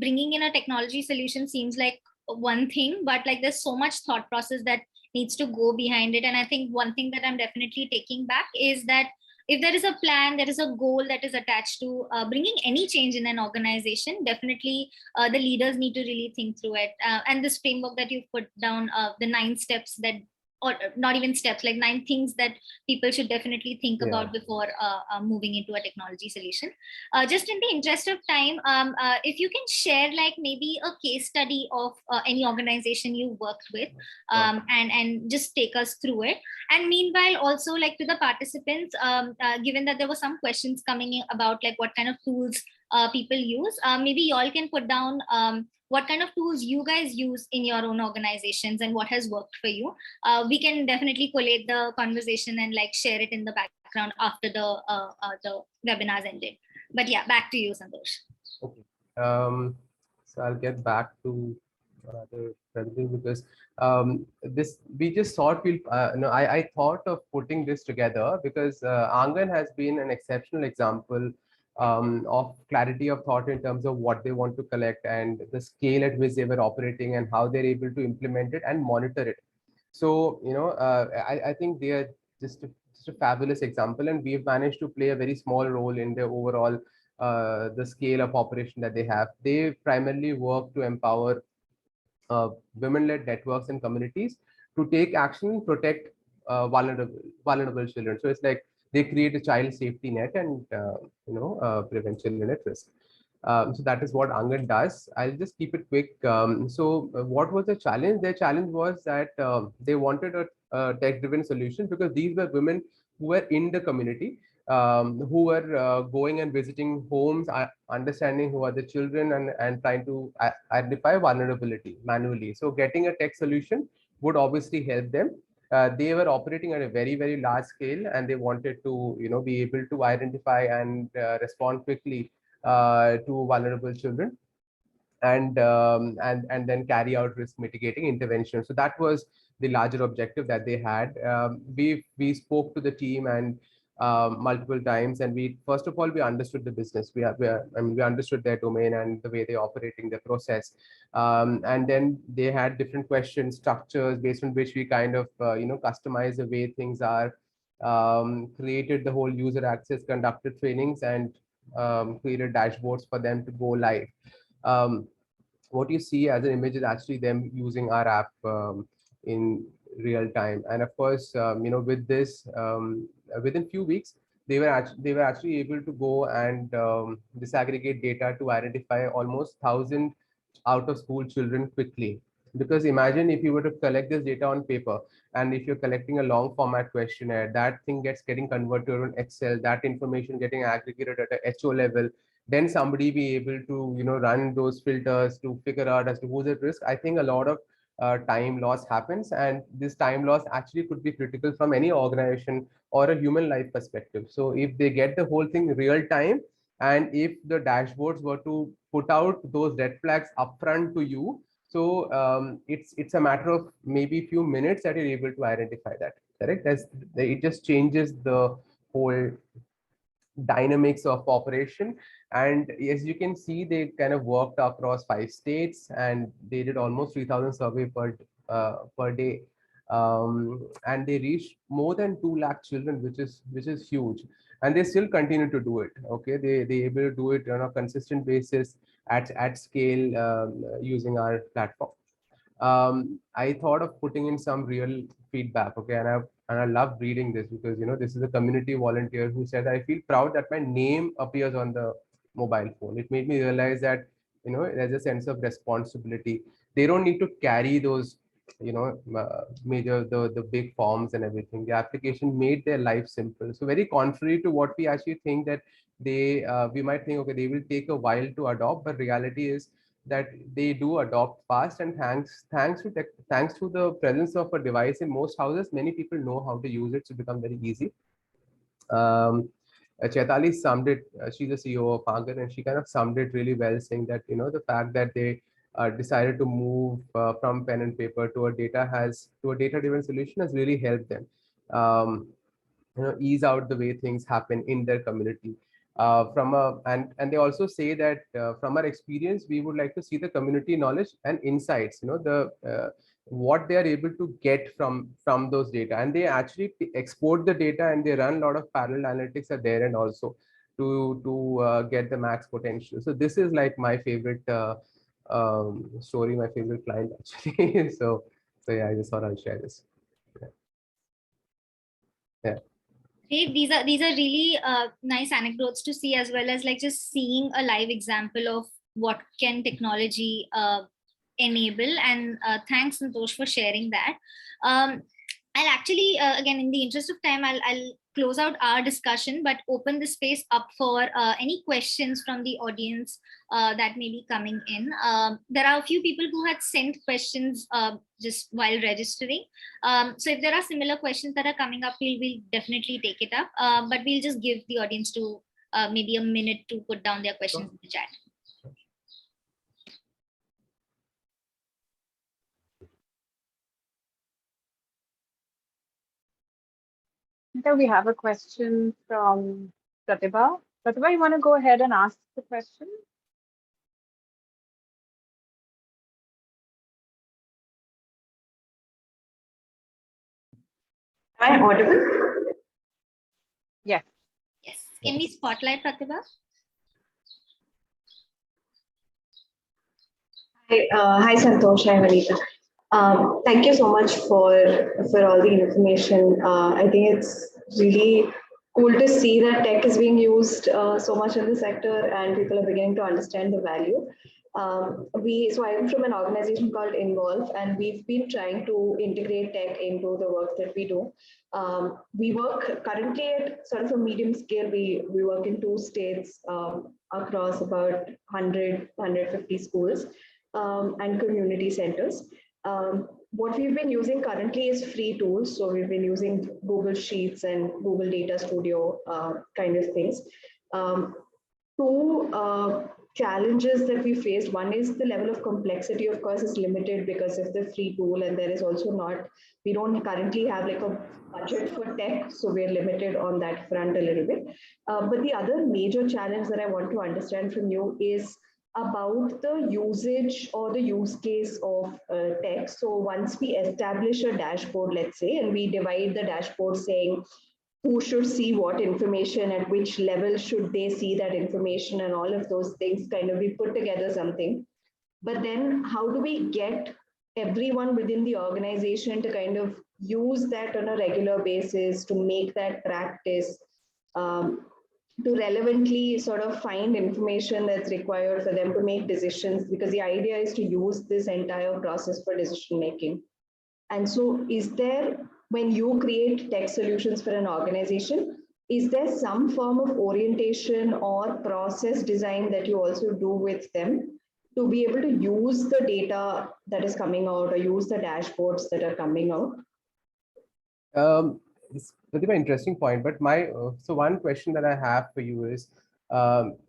bringing in a technology solution seems like one thing, but like there's so much thought process that needs to go behind it. And I think one thing that I'm definitely taking back is that if there is a plan, there is a goal that is attached to bringing any change in an organization, definitely the leaders need to really think through it. And this framework that you've put down, the 9 steps that, or not even steps, like 9 things that people should definitely think about before moving into a technology solution. Just in the interest of time, if you can share like maybe a case study of any organization you worked with, and just take us through it. And meanwhile, also like to the participants, given that there were some questions coming in about like what kind of tools people use, maybe y'all can put down what kind of tools you guys use in your own organizations and what has worked for you. We can definitely collate the conversation and like share it in the background after the webinars ended. But yeah, back to you, Santosh. Okay. So I'll get back to another thing because this we just thought we'll I thought of putting this together because Angan has been an exceptional example of clarity of thought in terms of what they want to collect and the scale at which they were operating and how they're able to implement it and monitor it. So I think they are just a fabulous example, and we've managed to play a very small role in their overall the scale of operation that they have. They primarily work to empower women-led networks and communities to take action and protect vulnerable children. So it's like they create a child safety net and prevent children at risk. So that is what Angan does. I'll just keep it quick. What was the challenge? Their challenge was that they wanted a tech-driven solution because these were women who were in the community, who were going and visiting homes, understanding who are the children and trying to identify vulnerability manually. So getting a tech solution would obviously help them. They were operating at a very, very large scale, and they wanted to, be able to identify and respond quickly to vulnerable children and then carry out risk mitigating intervention. So that was the larger objective that they had. We spoke to the team and multiple times, and we first of all we understood the business. We understood their domain and the way they're operating their process, and then they had different questions, structures based on which we kind of customize the way things are. Created the whole user access, conducted trainings, and created dashboards for them to go live. Um, what you see as an image is actually them using our app in real time. And of course, with this, within few weeks, they were actually able to go and disaggregate data to identify almost 1,000 out of school children quickly. Because imagine if you were to collect this data on paper, and if you're collecting a long format questionnaire, that thing getting converted on Excel, that information getting aggregated at a HO level, then somebody be able to run those filters to figure out as to who's at risk. I think a lot of time loss happens, and this time loss actually could be critical from any organization or a human life perspective. So if they get the whole thing real time, and if the dashboards were to put out those red flags upfront to you, so it's a matter of maybe few minutes that you're able to identify that. Correct? It just changes the whole dynamics of operation. And as you can see, they kind of worked across 5 states, and they did almost 3,000 survey per day. And they reached more than 2 lakh children, which is huge, and they still continue to do it. Okay, they able to do it on a consistent basis at scale, using our platform. I thought of putting in some real feedback. Okay, and I love reading this because this is a community volunteer who said, "I feel proud that my name appears on the mobile phone." It made me realize that there's a sense of responsibility. They don't need to carry those major the big forms and everything. The application made their life simple. So very contrary to what we actually think, that we might think, okay, they will take a while to adopt, but reality is that they do adopt fast. And thanks to the presence of a device in most houses, many people know how to use it, so become very easy. Chaitali summed it. She's the CEO of Angan, and she kind of summed it really well, saying that the fact that they decided to move from pen and paper to a data-driven solution has really helped them. Ease out the way things happen in their community. And they also say that from our experience, we would like to see the community knowledge and insights, what they are able to get from those data, and they actually export the data, and they run a lot of parallel analytics at their end also to get the max potential. So this is like my favorite story, my favorite client actually. So yeah, I just thought I'll share this. Yeah. Great. These are really nice anecdotes to see, as well as like just seeing a live example of what can technology enable. And thanks, Santosh, for sharing that. I'll actually, again, in the interest of time, I'll close out our discussion, but open the space up for any questions from the audience that may be coming in. There are a few people who had sent questions just while registering. So if there are similar questions that are coming up, we'll definitely take it up. But we'll just give the audience to maybe a minute to put down their questions in the chat. So we have a question from Pratibha. Pratibha, you want to go ahead and ask the question? Am I audible? Yes. Yes. Can we spotlight Pratibha? Hi, Santosh. Hi, Vanita. Thank you so much for all the information. I think it's really cool to see that tech is being used so much in the sector, and people are beginning to understand the value. So I'm from an organization called Involve, and we've been trying to integrate tech into the work that we do. We work currently at sort of a medium scale. We work in 2 states across about 150 schools and community centers. What we've been using currently is free tools. So we've been using Google Sheets and Google Data Studio kind of things. Two challenges that we faced. One is the level of complexity, of course, is limited because of the free tool, and there is also we don't currently have like a budget for tech, so we're limited on that front a little bit. But the other major challenge that I want to understand from you is about the usage or the use case of tech. So once we establish a dashboard, let's say, and we divide the dashboard saying who should see what information, at which level should they see that information, and all of those things, kind of we put together something. But then how do we get everyone within the organization to kind of use that on a regular basis, to make that practice, to relevantly sort of find information that's required for them to make decisions, because the idea is to use this entire process for decision making. And so is there, when you create tech solutions for an organization, is there some form of orientation or process design that you also do with them to be able to use the data that is coming out, or use the dashboards that are coming out? It's a very interesting point, but so one question that I have for you is,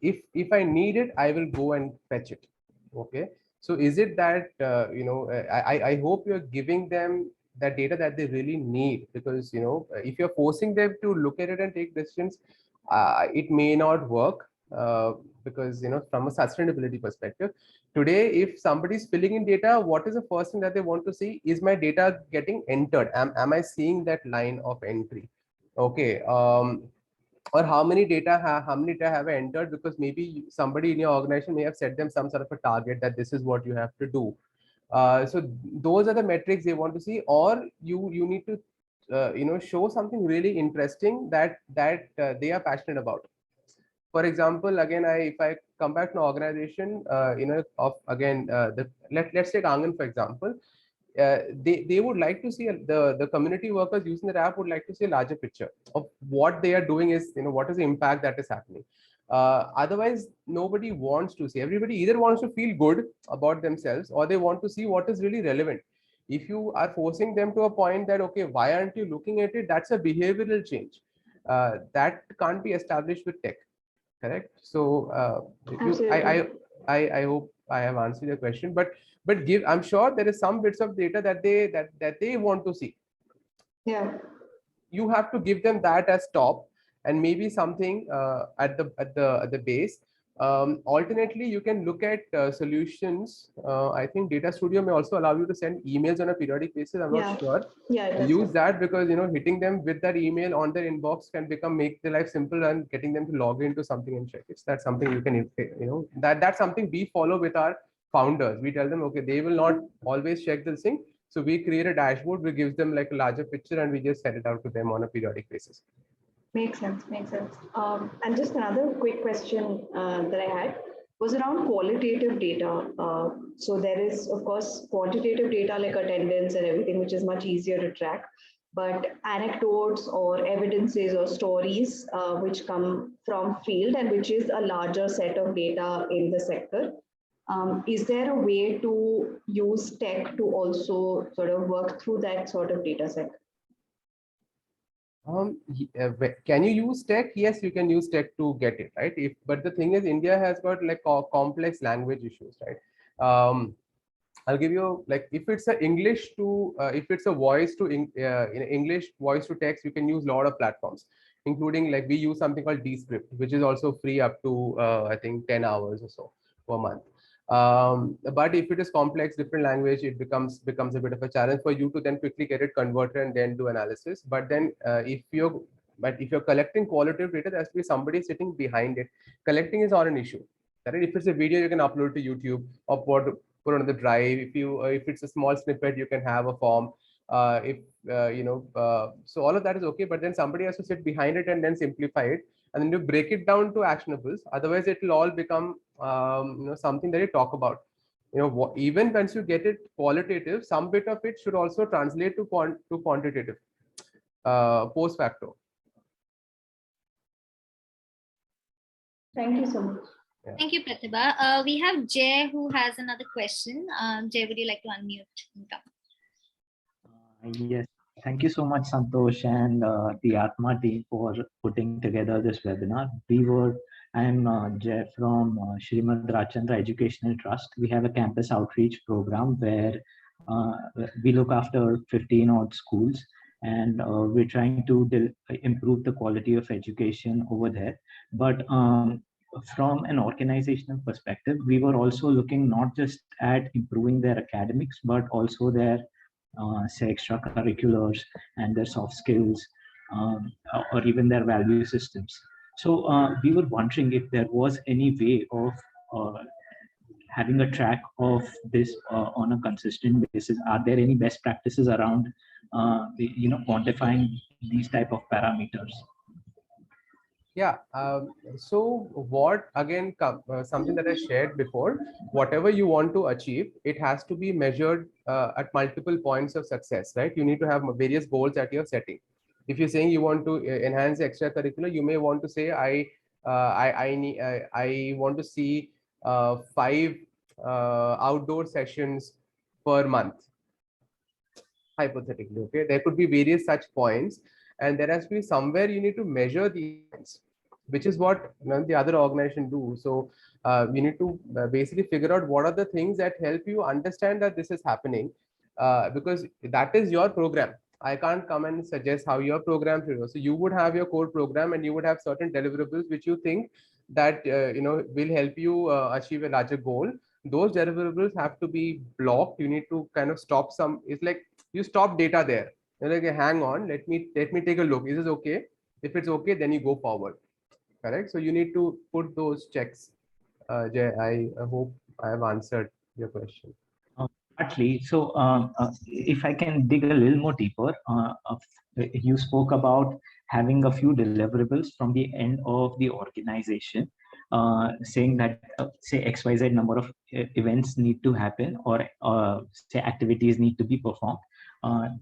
if I need it, I will go and fetch it. Okay, so is it that I hope you're giving them that data that they really need, because if you're forcing them to look at it and take decisions, it may not work, because from a sustainability perspective, today if somebody's filling in data, what is the first thing that they want to see? Is my data getting entered? Am I seeing that line of entry? Okay, or how many data have I entered, because maybe somebody in your organization may have set them some sort of a target that this is what you have to do. So those are the metrics they want to see, or you need to show something really interesting that they are passionate about. For example, again, if I come back to an organization, let's take Angan for example. they would like to see the community workers using the app would like to see a larger picture of what they are doing is, what is the impact that is happening. Otherwise, nobody wants to see. Everybody either wants to feel good about themselves or they want to see what is really relevant. If you are forcing them to a point that, okay, why aren't you looking at it? That's a behavioral change that can't be established with tech. Correct. So Absolutely. I hope I have answered your question, but I'm sure there is some bits of data that they want to see. Yeah. You have to give them that as top, and maybe something at the base. Alternately, you can look at solutions. I think Data Studio may also allow you to send emails on a periodic basis. I'm Yeah. not sure. Yeah, it does. Use that, because hitting them with that email on their inbox can make their life simple, and getting them to log into something and check it. That's something you can, that's something we follow with our founders. We tell them, okay, they will not always check this thing, so we create a dashboard which gives them like a larger picture, and we just send it out to them on a periodic basis. Makes sense. Makes sense. And just another quick question that I had was around qualitative data. So there is, of course, quantitative data like attendance and everything, which is much easier to track. But anecdotes or evidences or stories which come from field and which is a larger set of data in the sector. Is there a way to use tech to also sort of work through that sort of data set? Can you use tech? Yes, you can use tech to get it right. But the thing is, India has got like complex language issues, right? I'll give you, like, if it's a English to if it's a voice to English voice to text, you can use a lot of platforms, including, like, we use something called Descript, which is also free up to I think 10 hours or so per month. But if it is complex, different language, it becomes a bit of a challenge for you to then quickly get it converted and then do analysis. But then if you're collecting qualitative data, there has to be somebody sitting behind it. Collecting is not an issue. Right? If it's a video, you can upload to YouTube or put on the drive. If it's a small snippet, you can have a form. So all of that is okay, but then somebody has to sit behind it and then simplify it, and then you break it down to actionables. Otherwise, it will all become something that you talk about. Even once you get it qualitative, some bit of it should also translate to quantitative post facto. Thank you so much. Yeah. Thank you, Pratibha. We have Jay who has another question. Jay, would you like to unmute? Yes, thank you so much, Santosh, and the Atma team for putting together this webinar. I'm Jay from Srimad Rajchandra Educational Trust. We have a campus outreach program where we look after 15 odd schools, and we're trying to improve the quality of education over there. But from an organizational perspective, we were also looking not just at improving their academics, but also their say extracurriculars and their soft skills, or even their value systems. So we were wondering if there was any way of having a track of this on a consistent basis. Are there any best practices around quantifying these type of parameters? Yeah. So what, again, something that I shared before, whatever you want to achieve, it has to be measured at multiple points of success, right? You need to have various goals that you're setting. If you're saying you want to enhance the extracurricular, you may want to say, I want to see 5 outdoor sessions per month, hypothetically. Okay, there could be various such points, and there has to be somewhere you need to measure these points, which is what the other organization do. So you need to basically figure out what are the things that help you understand that this is happening, because that is your program. I can't come and suggest how your program should go. So you would have your core program, and you would have certain deliverables which you think that will help you achieve a larger goal. Those deliverables have to be blocked. You need to kind of stop some. It's like you stop data there. You're like, hang on, let me take a look. Is this okay? If it's okay, then you go forward. Correct. So you need to put those checks. Jay, I hope I have answered your question. Partly. So if I can dig a little more deeper, you spoke about having a few deliverables from the end of the organization. saying that say XYZ number of events need to happen, or say activities need to be performed.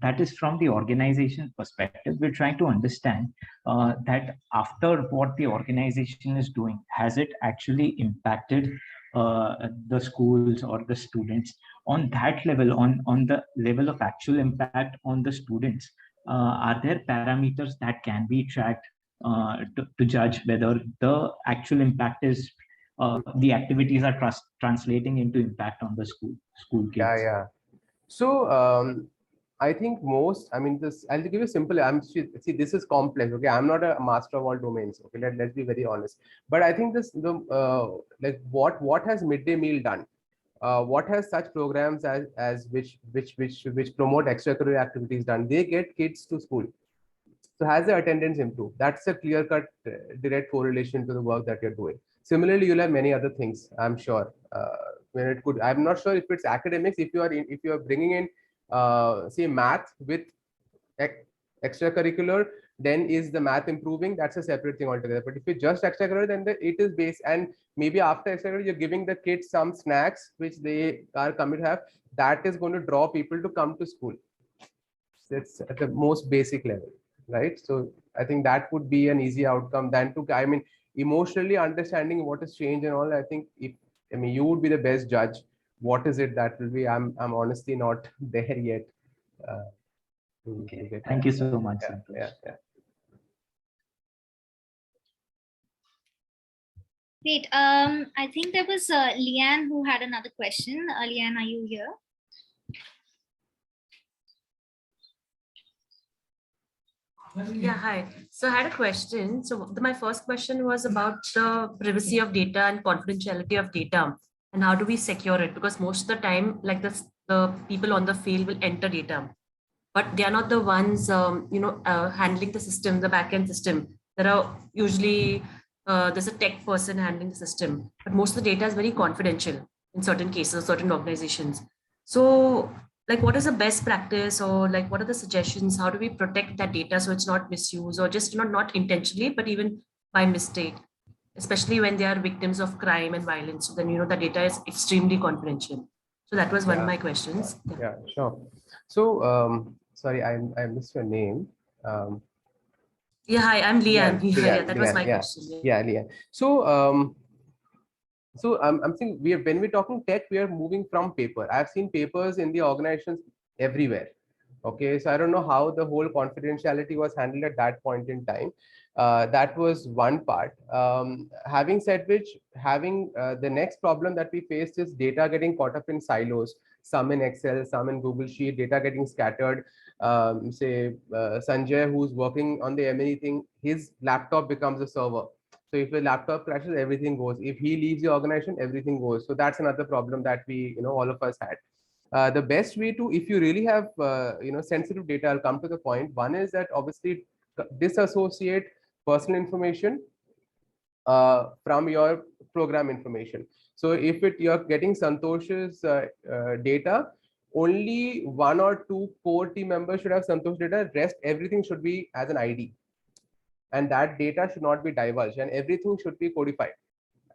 That is from the organization perspective. We're trying to understand that after what the organization is doing, has it actually impacted the schools or the students on that level, on the level of actual impact on the students? Are there parameters that can be tracked to judge whether the actual impact is the activities are translating into impact on the school kids? Yeah. So I think I mean, this, I'll give you simple, see, this is complex. Okay. I'm not a master of all domains. Okay. Let's be very honest. But I think like what has midday meal done? What has such programs as which promote extracurricular activities done? They get kids to school. So has the attendance improved? That's a clear-cut direct correlation to the work that you're doing. Similarly, you'll have many other things, I'm sure. When it could, I'm not sure if it's academics. If you are bringing in, say, math with extracurricular, then is the math improving? That's a separate thing altogether. But if it's just extracurricular, then it is based, and maybe after extracurricular, you're giving the kids some snacks which they are coming to have. That is going to draw people to come to school. That's at the most basic level, right? So I think that would be an easy outcome than to, I mean, emotionally understanding what has changed and all. I think you would be the best judge. What is it that will be? I'm honestly not there yet. Okay. Thank you so much. Yeah. Great. I think there was Leanne who had another question. Leanne, are you here? Yeah, hi. So I had a question. So my first question was about the privacy of data and confidentiality of data, and how do we secure it? Because most of the time, like the people on the field will enter data, but they are not the ones, handling the system, the backend system. There are usually there's a tech person handling the system, but most of the data is very confidential in certain cases, certain organizations. So, like, what is the best practice, or like, what are the suggestions? How do we protect that data so it's not misused, or just not intentionally, but even by mistake, especially when they are victims of crime and violence? So then the data is extremely confidential. So that was one of my questions. Yeah, sure. So sorry, I missed your name. Yeah, hi, I'm Leanne. Leanne, That was my question. Yeah, Leanne. So I'm saying when we're talking tech, we are moving from paper. I've seen papers in the organizations everywhere. Okay, so I don't know how the whole confidentiality was handled at that point in time. That was one part. Having said which, the next problem that we faced is data getting caught up in silos, some in Excel, some in Google Sheet, data getting scattered. Say Sanjay, who's working on the M&E thing, his laptop becomes a server. So if the laptop crashes, everything goes. If he leaves the organization, everything goes. So that's another problem that we, all of us had. The best way to, if you really have, sensitive data, I'll come to the point. One is that obviously disassociate personal information from your program information. So if you're getting Santosh's data, only 1 or 2 core team members should have Santosh data. Rest everything should be as an ID, and that data should not be divulged, and everything should be codified,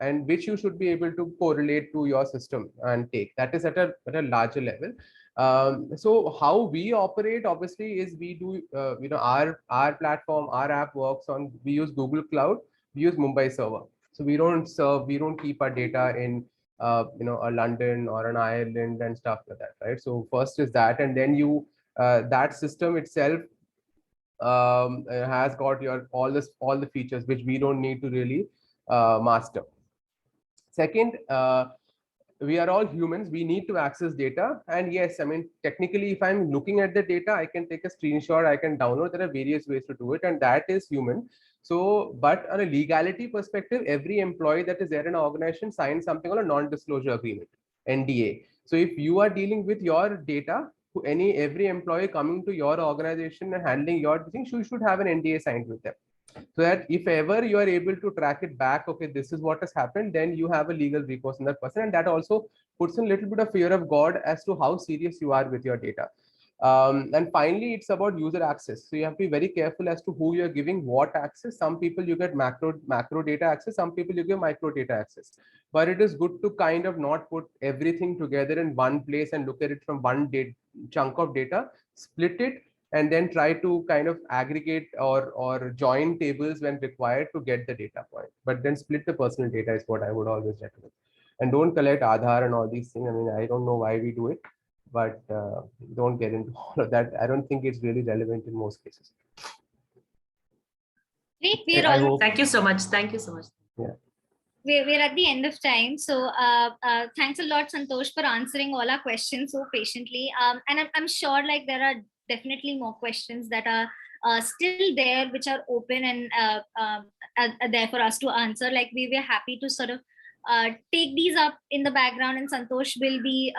and which you should be able to correlate to your system and take. That is at a larger level. So how we operate obviously is we do, our platform, our app works on, we use Google Cloud, we use Mumbai server. So we don't keep our data in, a London or an Ireland and stuff like that, right? So first is that, and then that system itself has got all the features which we don't need to really master. Second, we are all humans. We need to access data. And yes, I mean, technically, if I'm looking at the data, I can take a screenshot, I can download. There are various ways to do it, and that is human. So, but on a legality perspective, every employee that is there in an organization signs something on a non-disclosure agreement, NDA. So if you are dealing with your data, every employee coming to your organization and handling your things, you should have an NDA signed with them, so that if ever you are able to track it back, okay, this is what has happened, then you have a legal recourse in that person. And that also puts in a little bit of fear of God as to how serious you are with your data. And finally, it's about user access. So you have to be very careful as to who you're giving what access. Some people you get macro data access, some people you give micro data access. But it is good to kind of not put everything together in one place and look at it from one chunk of data, split it, and then try to kind of aggregate or join tables when required to get the data point. But then split the personal data is what I would always recommend. And don't collect Aadhaar and all these things. I mean, I don't know why we do it, but don't get into all of that. I don't think it's really relevant in most cases. Great, I hope. Thank you so much. Thank you so much. Yeah. We're at the end of time. So thanks a lot, Santosh, for answering all our questions so patiently. And I'm sure like there are definitely more questions that are still there, which are open and are there for us to answer. Like we were happy to sort of take these up in the background, and Santosh will be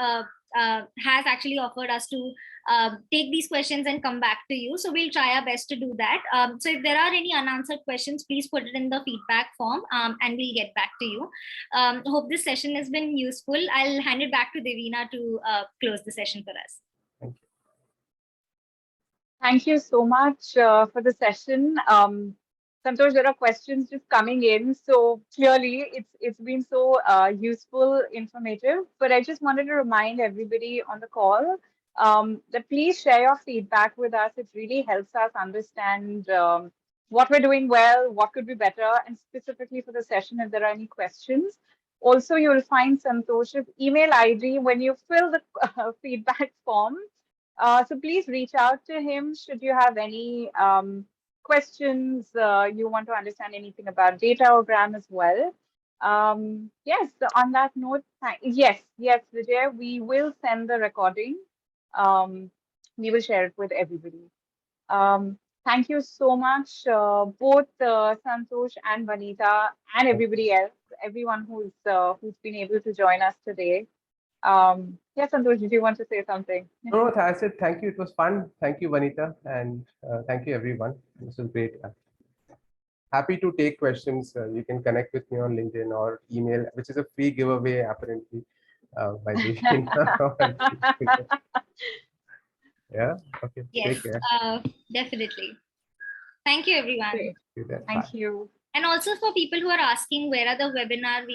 has actually offered us to take these questions and come back to you. So we'll try our best to do that. So if there are any unanswered questions, please put it in the feedback form and we'll get back to you. Hope this session has been useful. I'll hand it back to Devina to close the session for us. Thank you. Thank you so much for the session. Santosh, there are questions just coming in. So clearly it's been so useful, informative, but I just wanted to remind everybody on the call that please share your feedback with us. It really helps us understand what we're doing well, what could be better, and specifically for the session, if there are any questions. Also, you'll find Santosh's email ID when you fill the feedback form. So please reach out to him should you have any questions, you want to understand anything about datagram as well. Yes, on that note, yes, Vijay, we will send the recording. We will share it with everybody. Thank you so much, both Santosh and Vanita and everybody else, everyone who's been able to join us today. Yes, Santosh, did you want to say something? No, I said thank you. It was fun. Thank you, Vanita, and thank you, everyone. This was great. Happy to take questions. You can connect with me on LinkedIn or email, which is a free giveaway apparently by Devina. Yeah. Okay. Yes, Take care. definitely. Thank you, everyone. Great. See you then. Bye. Thank you. And also for people who are asking where are the webinar